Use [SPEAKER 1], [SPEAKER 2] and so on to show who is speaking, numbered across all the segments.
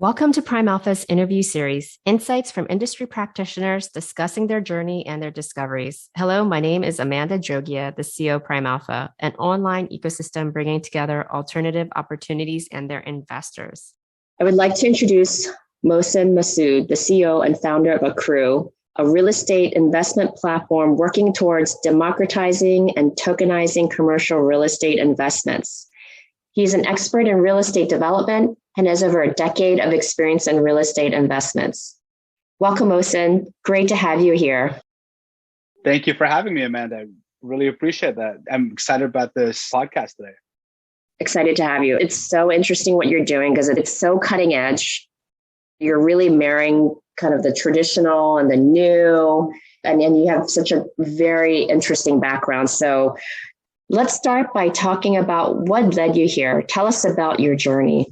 [SPEAKER 1] Welcome to PrimeAlpha's interview series, insights from industry practitioners discussing their journey and their discoveries. Hello, my name is Amanda Jogia, the CEO of PrimeAlpha, an online ecosystem bringing together alternative opportunities and their investors.
[SPEAKER 2] I would like to introduce Mohsin Masud, the CEO and founder of AKRU, a real estate investment platform working towards democratizing and tokenizing commercial real estate investments. He's an expert in real estate development and has over a decade of experience in real estate investments. Welcome, Mohsin. Great to have you here.
[SPEAKER 3] Thank you for having me, Amanda. I really appreciate that. I'm excited about this podcast today.
[SPEAKER 2] Excited to have you. It's so interesting what you're doing because it's so cutting edge. You're really marrying kind of the traditional and the new, and you have such a very interesting background. So let's start by talking about what led you here. Tell us about your journey.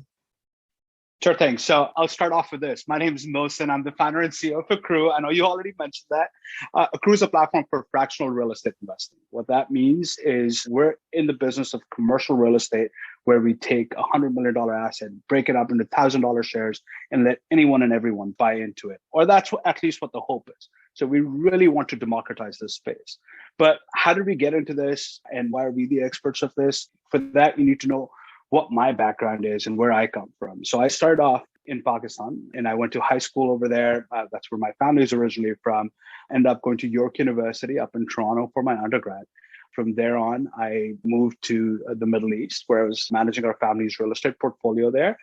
[SPEAKER 3] Sure thing. So I'll start off with this. My name is Mohsin. I'm the founder and CEO of AKRU. I know you already mentioned that. AKRU is a platform for fractional real estate investing. What that means is we're in the business of commercial real estate where we take a $100 million asset, break it up into $1,000 shares, and let anyone and everyone buy into it. Or that's at least what the hope is. So we really want to democratize this space. But how did we get into this and why are we the experts of this? For that, you need to know what my background is and where I come from. So I started off in Pakistan and I went to high school over there. That's where my family is originally from. Ended up going to York University up in Toronto for my undergrad. From there on, I moved to the Middle East where I was managing our family's real estate portfolio there.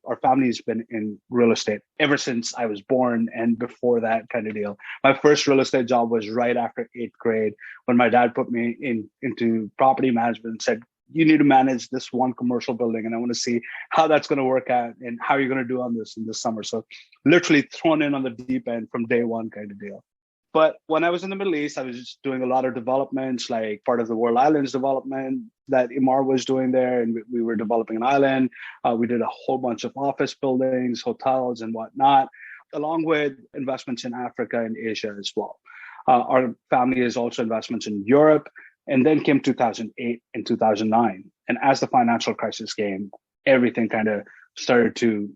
[SPEAKER 3] Our family has been in real estate ever since I was born and before that kind of deal. My first real estate job was right after 8th grade when my dad put me into property management and said, you need to manage this one commercial building and I want to see how that's going to work out and how you're going to do on this in the summer. So literally thrown in on the deep end from day one kind of deal. But when I was in the Middle East, I was just doing a lot of developments, like part of the World Islands development that Imar was doing there. And we were developing an island. We did a whole bunch of office buildings, hotels and whatnot, along with investments in Africa and Asia as well. Our family has also investments in Europe. And then came 2008 and 2009. And as the financial crisis came, everything kind of started to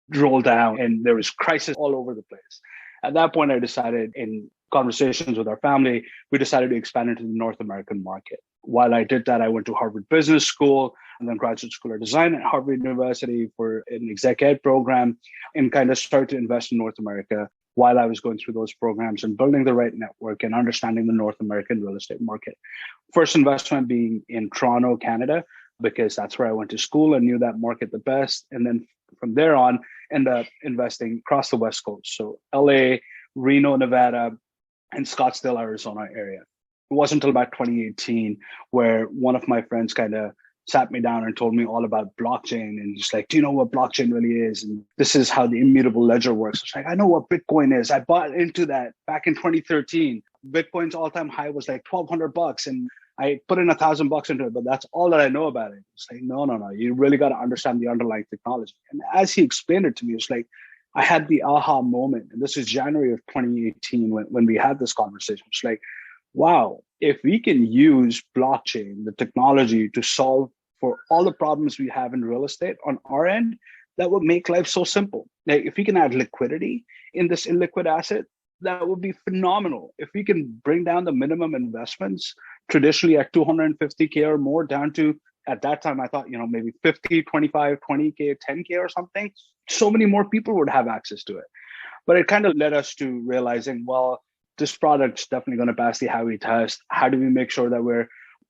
[SPEAKER 3] roll down and there was crisis all over the place. At that point, I decided in conversations with our family, we decided to expand into the North American market. While I did that, I went to Harvard Business School and then graduate school of design at Harvard University for an exec ed program and kind of started to invest in North America while I was going through those programs and building the right network and understanding the North American real estate market. First investment being in Toronto, Canada, because that's where I went to school and knew that market the best. And then from there on, ended up investing across the West Coast. So LA, Reno, Nevada, and Scottsdale, Arizona area. It wasn't until about 2018 where one of my friends kind of sat me down and told me all about blockchain and just like, do you know what blockchain really is? And this is how the immutable ledger works. It's like, I know what Bitcoin is. I bought into that back in 2013. Bitcoin's all-time high was like $1,200 and I put in $1,000 into it, but that's all that I know about it. It's like, no. You really got to understand the underlying technology. And as he explained it to me, it's like, I had the aha moment. And this is January of 2018 when we had this conversation. It's like, wow, if we can use blockchain, the technology to solve for all the problems we have in real estate on our end, that would make life so simple. Like if we can add liquidity in this illiquid asset, that would be phenomenal. If we can bring down the minimum investments, traditionally at 250K or more down to, at that time, I thought, maybe 50, 25, 20K, 10K or something, so many more people would have access to it. But it kind of led us to realizing, well, this product's definitely going to pass the Howey test. How do we make sure that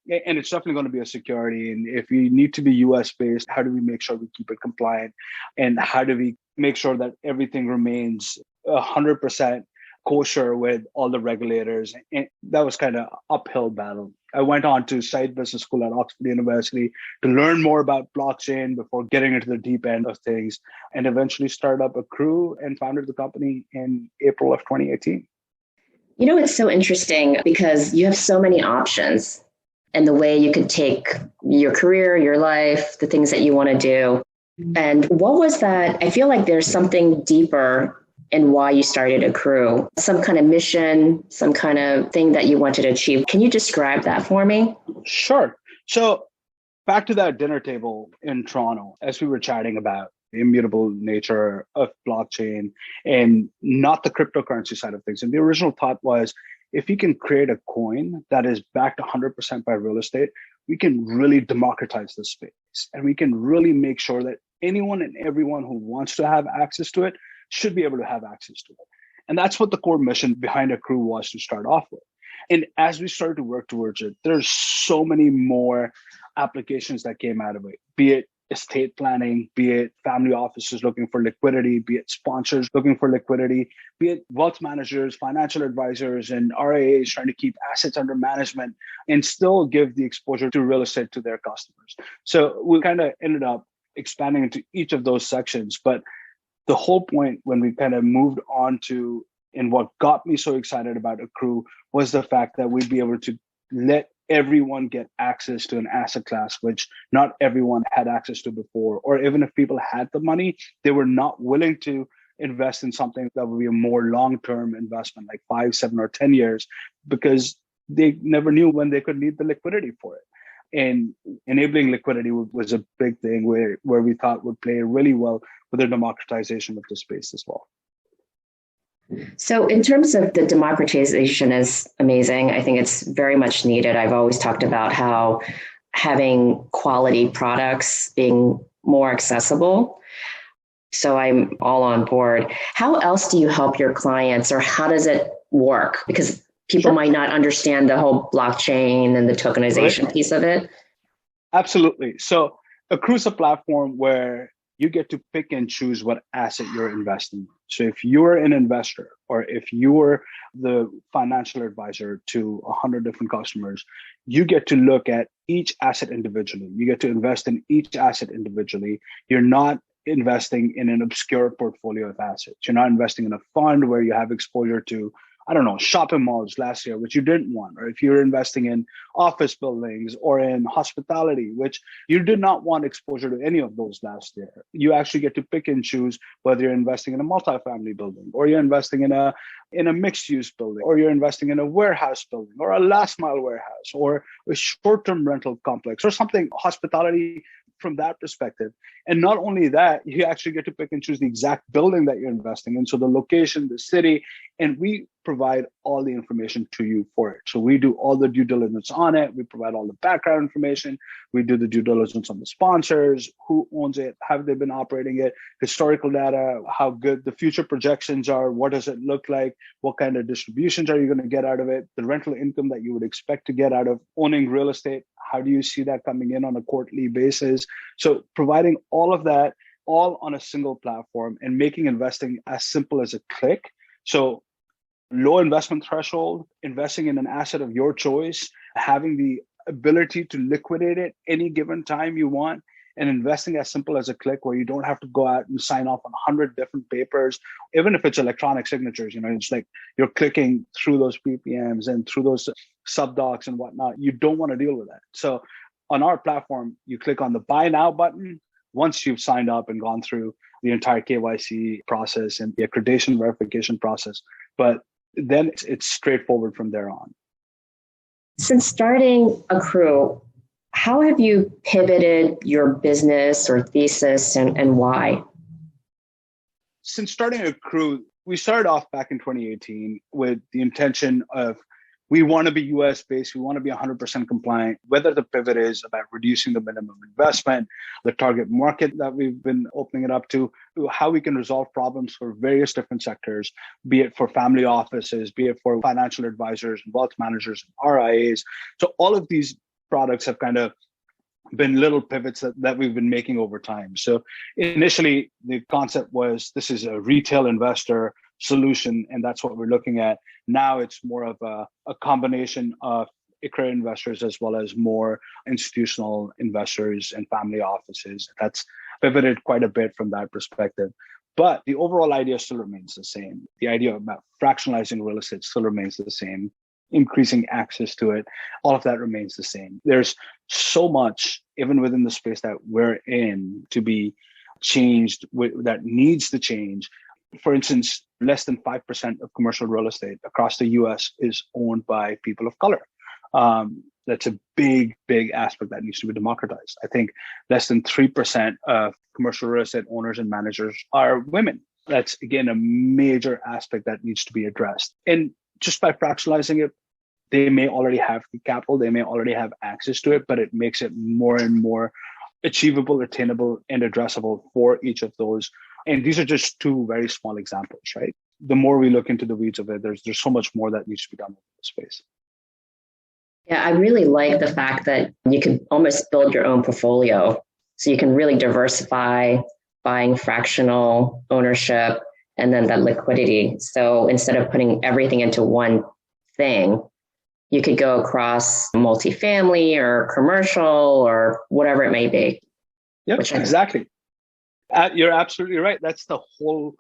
[SPEAKER 3] and it's definitely going to be a security. And if we need to be US based, how do we make sure we keep it compliant? And how do we make sure that everything remains 100% kosher with all the regulators? And that was kind of uphill battle. I went on to Said Business School at Oxford University to learn more about blockchain before getting into the deep end of things and eventually started up AKRU and founded the company in April of 2018.
[SPEAKER 2] It's so interesting because you have so many options and the way you could take your career, your life, the things that you want to do. And what was that? I feel like there's something deeper in why you started AKRU, some kind of mission, some kind of thing that you wanted to achieve. Can you describe that for me?
[SPEAKER 3] Sure. So back to that dinner table in Toronto, as we were chatting about, the immutable nature of blockchain and not the cryptocurrency side of things. And the original thought was, if you can create a coin that is backed 100% by real estate, we can really democratize this space. And we can really make sure that anyone and everyone who wants to have access to it should be able to have access to it. And that's what the core mission behind AKRU was to start off with. And as we started to work towards it, there's so many more applications that came out of it, be it estate planning, be it family offices looking for liquidity, be it sponsors looking for liquidity, be it wealth managers, financial advisors, and RIAs trying to keep assets under management and still give the exposure to real estate to their customers. So we kind of ended up expanding into each of those sections. But the whole point when we kind of moved on to, and what got me so excited about AKRU was the fact that we'd be able to let everyone get access to an asset class, which not everyone had access to before. Or even if people had the money, they were not willing to invest in something that would be a more long-term investment, like 5, 7, or 10 years, because they never knew when they could need the liquidity for it. And enabling liquidity was a big thing where we thought would play really well with the democratization of the space as well.
[SPEAKER 2] So in terms of the democratization is amazing. I think it's very much needed. I've always talked about how having quality products being more accessible. So I'm all on board. How else do you help your clients, or how does it work? Because people might not understand the whole blockchain and the tokenization piece of it.
[SPEAKER 3] Absolutely. So AKRU is a platform where you get to pick and choose what asset you're investing in. So if you're an investor, or if you're the financial advisor to 100 different customers, you get to look at each asset individually. You get to invest in each asset individually. You're not investing in an obscure portfolio of assets. You're not investing in a fund where you have exposure to, I don't know, shopping malls last year, which you didn't want, or if you're investing in office buildings or in hospitality, which you did not want exposure to any of those last year. You actually get to pick and choose whether you're investing in a multifamily building, or you're investing in a mixed-use building, or you're investing in a warehouse building, or a last-mile warehouse, or a short-term rental complex, or something hospitality from that perspective. And not only that, you actually get to pick and choose the exact building that you're investing in. So the location, the city, and we provide all the information to you for it. So we do all the due diligence on it. We provide all the background information. We do the due diligence on the sponsors, who owns it, how have they been operating it, historical data, how good the future projections are, what does it look like, what kind of distributions are you going to get out of it, the rental income that you would expect to get out of owning real estate, how do you see that coming in on a quarterly basis? So providing all of that, all on a single platform, and making investing as simple as a click. So low investment threshold, investing in an asset of your choice, having the ability to liquidate it any given time you want, and investing as simple as a click, where you don't have to go out and sign off on 100 different papers. Even if it's electronic signatures, it's like you're clicking through those PPMs and through those subdocs and whatnot. You don't want to deal with that. So on our platform, you click on the buy now button once you've signed up and gone through the entire KYC process and the accreditation verification process. But then it's straightforward from there on.
[SPEAKER 2] Since starting AKRU, how have you pivoted your business or thesis, and why?
[SPEAKER 3] Since starting AKRU, we started off back in 2018 with the intention of, we want to be US based, we want to be 100% compliant, whether the pivot is about reducing the minimum investment, the target market that we've been opening it up to how we can resolve problems for various different sectors, be it for family offices, be it for financial advisors and wealth managers and RIAs. So all of these products have kind of been little pivots that we've been making over time. So initially, the concept was, this is a retail investor solution, and that's what we're looking at. Now it's more of a combination of AKRU investors as well as more institutional investors and family offices. That's pivoted quite a bit from that perspective. But the overall idea still remains the same. The idea about fractionalizing real estate still remains the same. Increasing access to it, all of that remains the same. There's so much, even within the space that we're in, to be changed, that needs to change. For instance, less than 5% of commercial real estate across the US is owned by people of color. That's a big, big aspect that needs to be democratized. I think less than 3% of commercial real estate owners and managers are women. That's, again, a major aspect that needs to be addressed. And just by fractionalizing it, they may already have the capital, they may already have access to it, but it makes it more and more achievable, attainable, and addressable for each of those. And these are just two very small examples, right? The more we look into the weeds of it, there's so much more that needs to be done in this space.
[SPEAKER 2] Yeah, I really like the fact that you can almost build your own portfolio. So you can really diversify buying fractional ownership and then that liquidity. So instead of putting everything into one thing, you could go across multifamily or commercial or whatever it may be.
[SPEAKER 3] Yep, exactly. You're absolutely right. That's the whole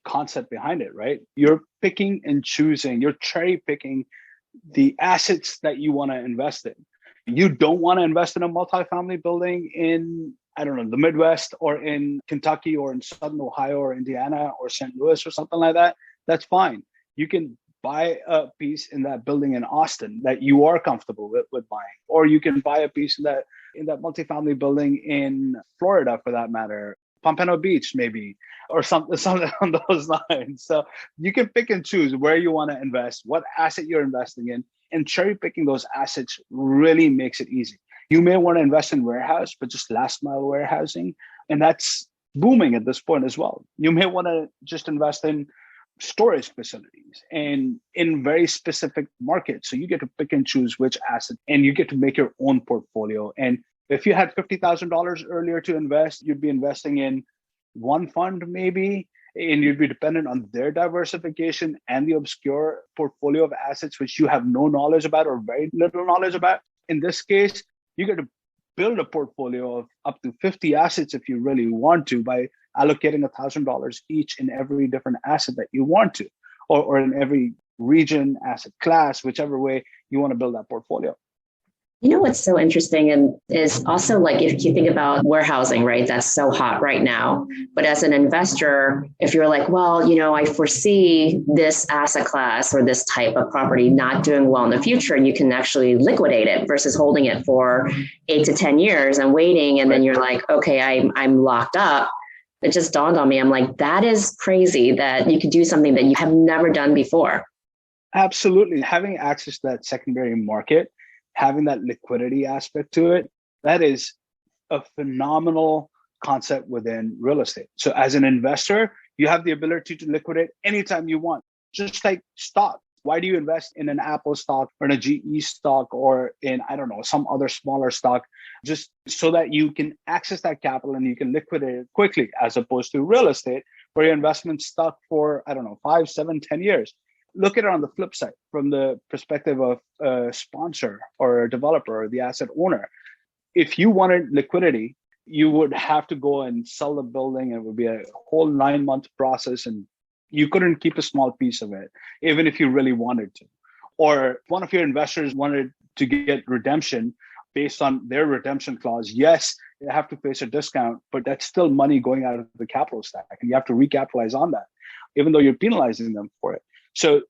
[SPEAKER 3] concept behind it, right? You're picking and choosing, you're cherry picking the assets that you want to invest in. You don't want to invest in a multifamily building in, I don't know, the Midwest or in Kentucky or in Southern Ohio or Indiana or St. Louis or something like that. That's fine. You can buy a piece in that building in Austin that you are comfortable with buying, or you can buy a piece in that multifamily building in Florida, for that matter, Pompano Beach maybe, or something on those lines. So you can pick and choose where you want to invest, what asset you're investing in, and cherry picking those assets really makes it easy. You may want to invest in warehouse, but just last mile warehousing, and that's booming at this point as well. You may want to just invest in storage facilities and in very specific markets. So you get to pick and choose which asset, and you get to make your own portfolio. And if you had $50,000 earlier to invest, you'd be investing in one fund maybe, and you'd be dependent on their diversification and the obscure portfolio of assets which you have no knowledge about or very little knowledge about. In this case, you get to build a portfolio of up to 50 assets if you really want to, by allocating $1,000 each in every different asset that you want to, or in every region, asset class, whichever way you want to build that portfolio.
[SPEAKER 2] You know what's so interesting and is also, like, if you think about warehousing, right? That's so hot right now. But as an investor, if you're like, well, I foresee this asset class or this type of property not doing well in the future, and you can actually liquidate it versus holding it for 8 to 10 years and waiting. And then you're like, okay, I'm locked up. It just dawned on me. I'm like, that is crazy that you could do something that you have never done before.
[SPEAKER 3] Absolutely. Having access to that secondary market, having that liquidity aspect to it, that is a phenomenal concept within real estate. So as an investor, you have the ability to liquidate anytime you want, just like stock. Why do you invest in an Apple stock or in a GE stock or in, I don't know, some other smaller stock? Just so that you can access that capital and you can liquidate it quickly, as opposed to real estate where your investment's stuck for, I don't know, 5, 7, 10 years. Look at it on the flip side, from the perspective of a sponsor or a developer or the asset owner. If you wanted liquidity, you would have to go and sell the building. It would be a whole 9-month process, and you couldn't keep a small piece of it, even if you really wanted to. Or one of your investors wanted to get redemption based on their redemption clause. Yes, they have to face a discount, but that's still money going out of the capital stack, and you have to recapitalize on that, even though you're penalizing them for it. So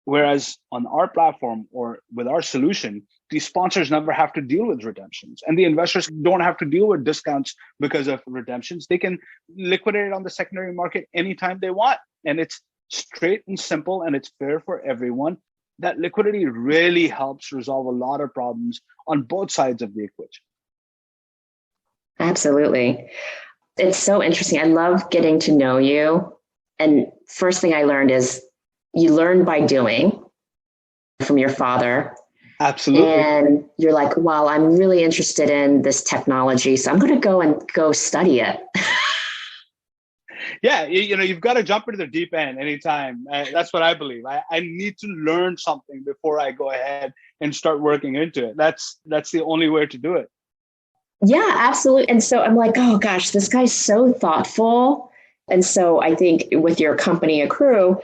[SPEAKER 3] whereas on our platform or with our solution, the sponsors never have to deal with redemptions, and the investors don't have to deal with discounts because of redemptions. They can liquidate it on the secondary market anytime they want. And it's straight and simple, and it's fair for everyone. That liquidity really helps resolve a lot of problems on both sides of the equation.
[SPEAKER 2] Absolutely. It's so interesting. I love getting to know you. And first thing I learned is you learn by doing from your father.
[SPEAKER 3] Absolutely.
[SPEAKER 2] And you're like, well, I'm really interested in this technology, so I'm going to go study it.
[SPEAKER 3] Yeah, you've got to jump into the deep end anytime. That's what I believe. I need to learn something before I go ahead and start working into it. That's the only way to do it.
[SPEAKER 2] Yeah, absolutely. And so I'm like, oh gosh, this guy's so thoughtful. And so I think with your company, AKRU,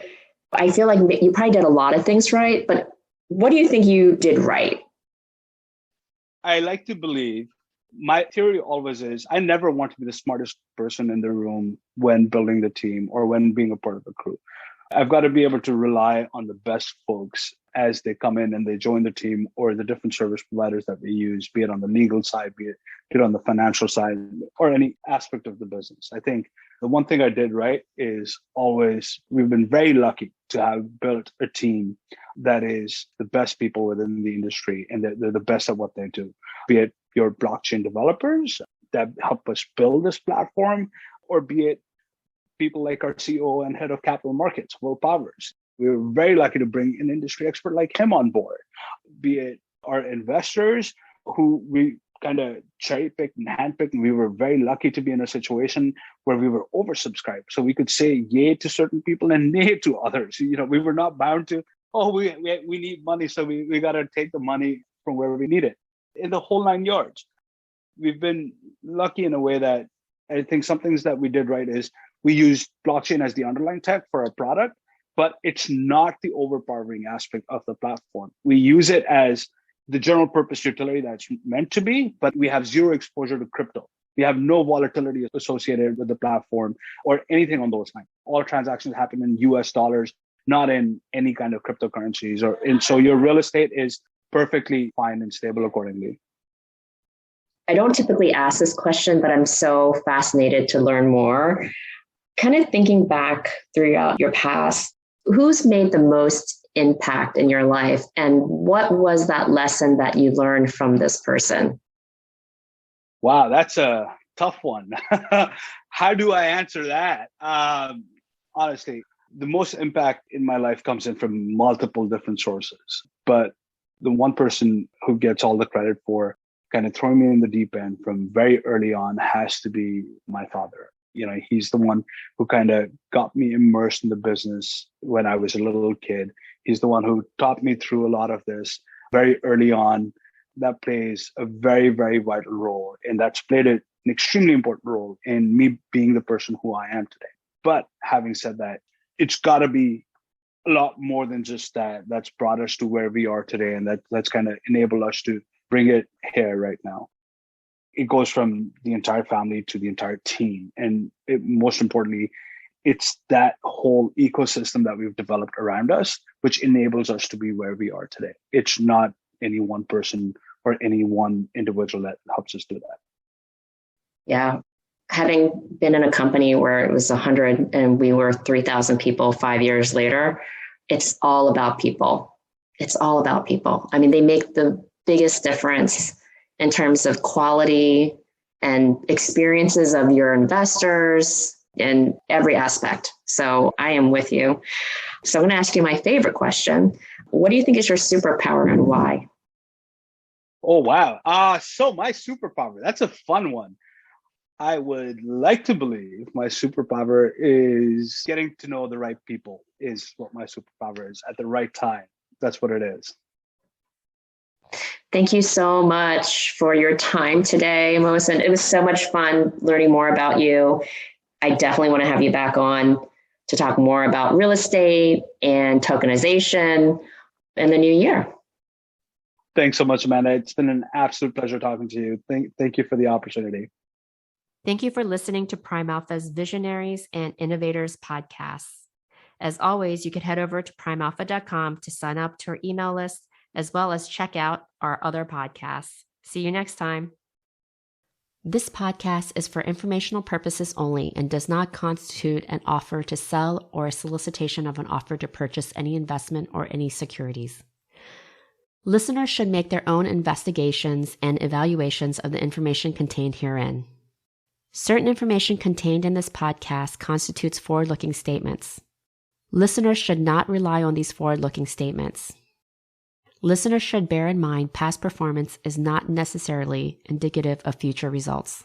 [SPEAKER 2] I feel like you probably did a lot of things right, but what do you think you did right?
[SPEAKER 3] I like to believe, my theory always is, I never want to be the smartest person in the room when building the team or when being a part of the crew. I've got to be able to rely on the best folks as they come in and they join the team, or the different service providers that we use, be it on the legal side, be it on the financial side, or any aspect of the business. I think the one thing I did right is we've been very lucky to have built a team that is the best people within the industry, and they're the best at what they do, be it your blockchain developers that help us build this platform, or be it people like our CEO and head of capital markets, Will Powers. We were very lucky to bring an industry expert like him on board, be it our investors who we kind of cherry picked and handpicked. And we were very lucky to be in a situation where we were oversubscribed. So we could say yay to certain people and nay to others. We were not bound to, we need money, so we got to take the money from where we need it. In the whole 9 yards. We've been lucky in a way that I think some things that we did right is we used blockchain as the underlying tech for our product, but it's not the overpowering aspect of the platform. We use it as the general purpose utility that's meant to be, but we have zero exposure to crypto. We have no volatility associated with the platform or anything on those lines. All transactions happen in US dollars, not in any kind of cryptocurrencies. And so your real estate is perfectly fine and stable accordingly.
[SPEAKER 2] I don't typically ask this question, but I'm so fascinated to learn more. Kind of thinking back throughout your past, who's made the most impact in your life, and what was that lesson that you learned from this person?
[SPEAKER 3] Wow, that's a tough one. How do I answer that? Honestly, the most impact in my life comes in from multiple different sources, but the one person who gets all the credit for kind of throwing me in the deep end from very early on has to be my father. He's the one who kind of got me immersed in the business when I was a little kid. He's the one who taught me through a lot of this very early on. That plays a very, very vital role. And that's played an extremely important role in me being the person who I am today. But having said that, it's got to be a lot more than just that. That's brought us to where we are today. And that's kind of enabled us to bring it here right now. It goes from the entire family to the entire team. And most importantly, it's that whole ecosystem that we've developed around us, which enables us to be where we are today. It's not any one person or any one individual that helps us do that.
[SPEAKER 2] Yeah. Having been in a company where it was 100 and we were 3,000 people 5 years later, it's all about people. It's all about people. I mean, they make the biggest difference in terms of quality and experiences of your investors in every aspect. So I am with you. So I'm going to ask you my favorite question. What do you think is your superpower and why?
[SPEAKER 3] Oh, wow. So my superpower, that's a fun one. I would like to believe my superpower is getting to know the right people is what my superpower is at the right time. That's what it is.
[SPEAKER 2] Thank you so much for your time today, Mohsin. It was so much fun learning more about you. I definitely want to have you back on to talk more about real estate and tokenization in the new year.
[SPEAKER 3] Thanks so much, Amanda. It's been an absolute pleasure talking to you. Thank you for the opportunity.
[SPEAKER 1] Thank you for listening to PrimeAlpha's Visionaries and Innovators podcasts. As always, you can head over to primealpha.com to sign up to our email list, as well as check out our other podcasts. See you next time. This podcast is for informational purposes only and does not constitute an offer to sell or a solicitation of an offer to purchase any investment or any securities. Listeners should make their own investigations and evaluations of the information contained herein. Certain information contained in this podcast constitutes forward-looking statements. Listeners should not rely on these forward-looking statements. Listeners should bear in mind past performance is not necessarily indicative of future results.